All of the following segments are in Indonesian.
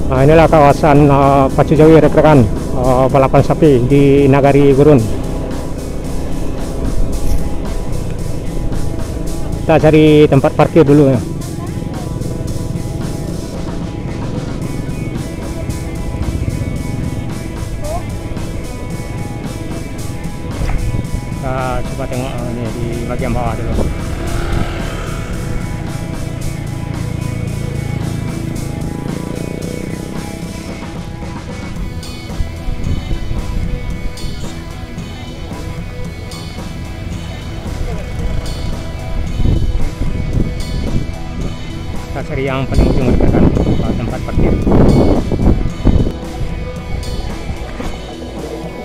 Nah, inilah kawasan Pacu Jawi rekan-rekan, balapan sapi di Nagari Gurun. Kita cari tempat parkir dulu ya. Kita coba tengok ini di bagian bawah dulu. Kita cari yang paling ujung rekan, tempat parkir.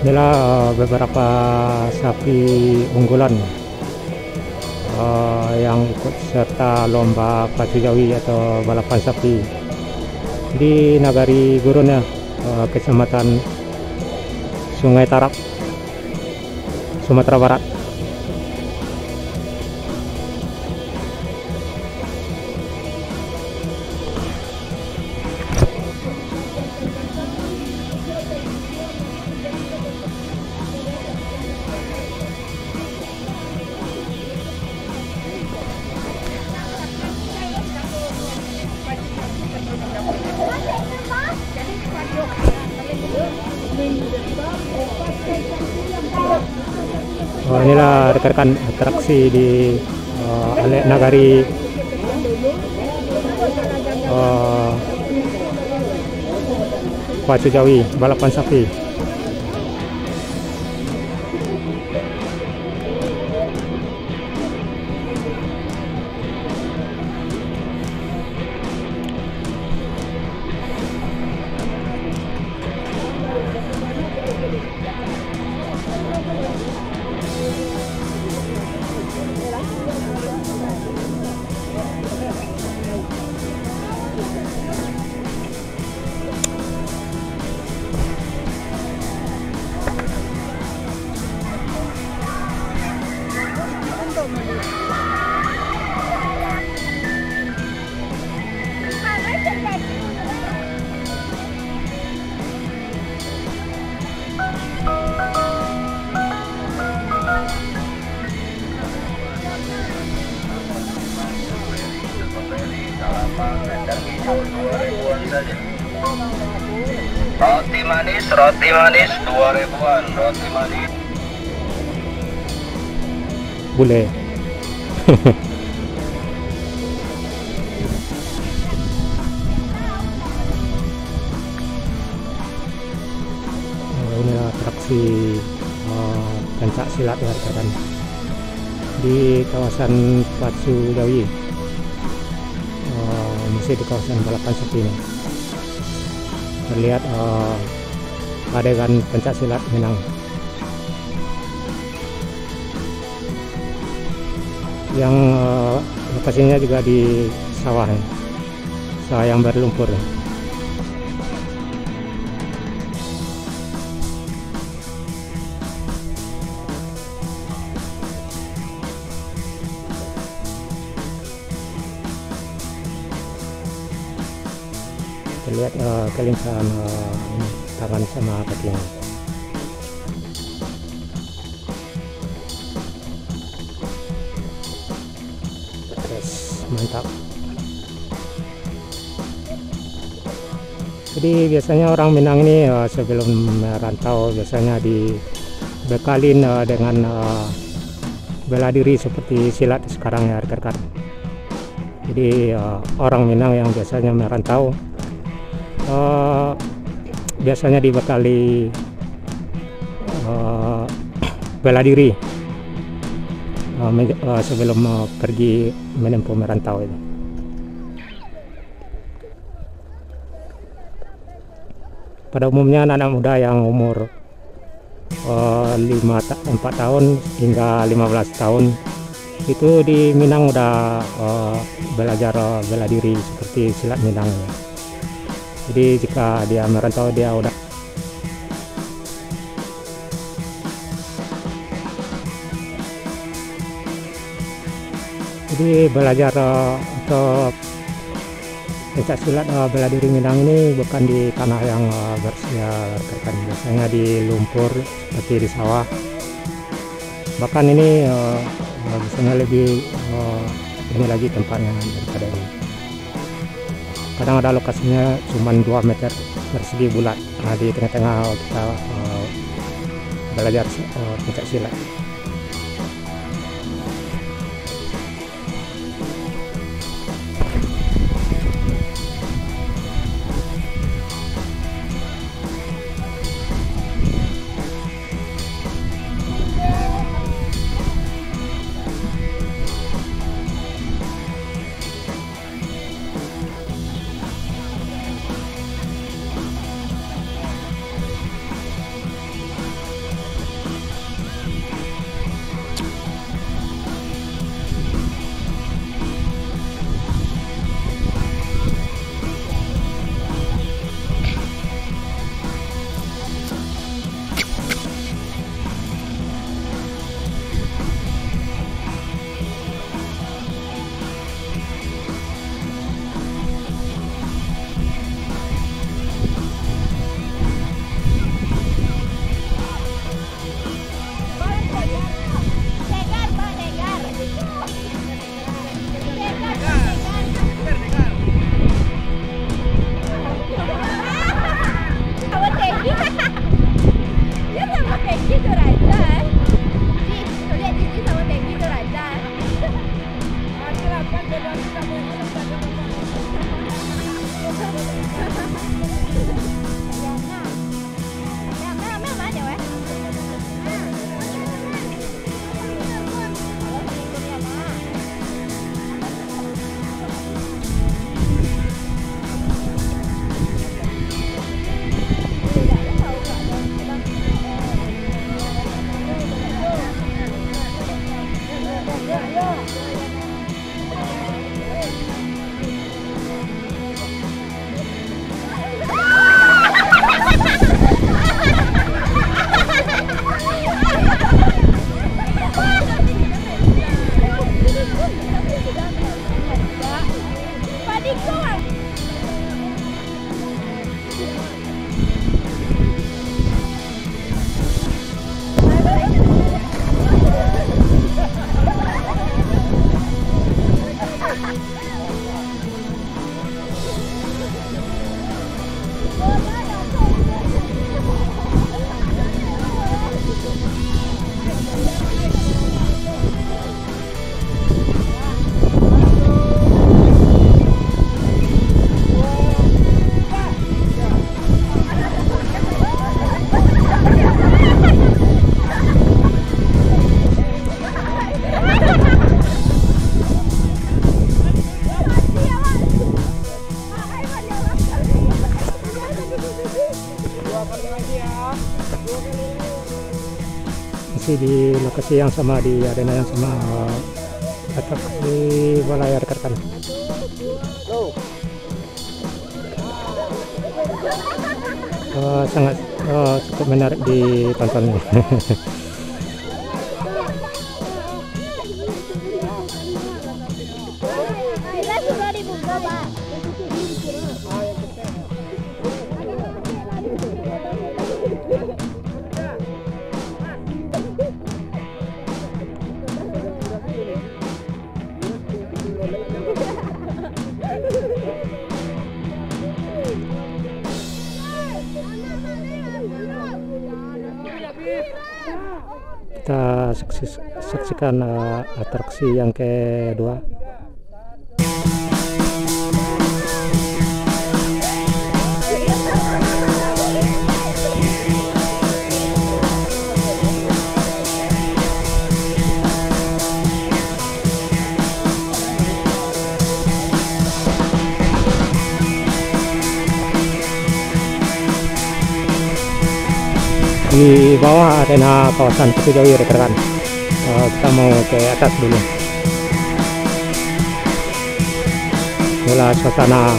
Inilah beberapa sapi unggulan yang ikut serta lomba Pacu Jawi atau balapan sapi di Nagari Gurun ya, Kecamatan Sungai Tarap, Sumatera Barat. Inilah rekan-rekan atraksi di Nagari Pacu Jawi, balapan sapi. Roti manis 2.000-an, roti manis. Bule. Ini atraksi pencak silat ya rekan, di kawasan Pacu Jawi, masih di kawasan balapan sapi ini. Terlihat adegan pencak silat Minang yang lokasinya juga di sawah ya, sawah yang berlumpur ya. Terlihat kelincahan tangan sama kakinya. Yes, mantap. Jadi biasanya orang Minang ini sebelum merantau biasanya dibekalin dengan bela diri seperti silat sekarang ya rekan-rekan. Jadi orang Minang yang biasanya merantau biasanya dibekali bela diri sebelum pergi menempuh merantau itu. Pada umumnya anak-anak muda yang umur 4 tahun hingga 15 tahun itu di Minang udah belajar bela diri seperti silat Minang. Jadi jika dia merantau dia udah belajar untuk Pencak silat bela diri Minang ini bukan di tanah yang bersih ya rekan. Biasanya di lumpur seperti di sawah. Bahkan ini biasanya lebih ini lagi tempatnya daripada ini. Kadang ada lokasinya cuma 2 meter persegi bulat. Nah, di tengah-tengah kita belajar pencak silat. Masih di lokasi yang sama, di arena yang sama, atraksi balai rekan. Sangat cukup menarik ditontonnya. Kita saksikan atraksi yang kedua. Di bawah arena kawasan Ketujawi rekan. Kita mau ke atas dulu. Inilah suasana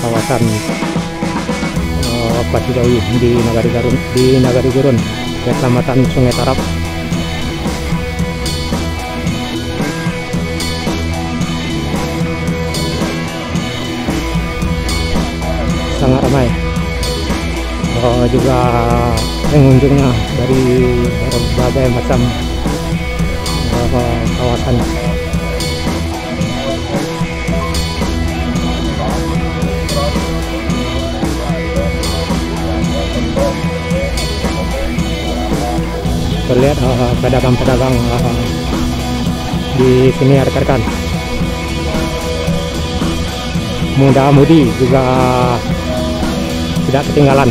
kawasan Ketujawi di Nagari Gurun, Kecamatan Sungai Tarap. ramai. Juga pengunjungnya dari berbagai macam kawasan. Terlihat pedagang-pedagang di sini rekan-rekan. Muda-mudi juga tidak ketinggalan.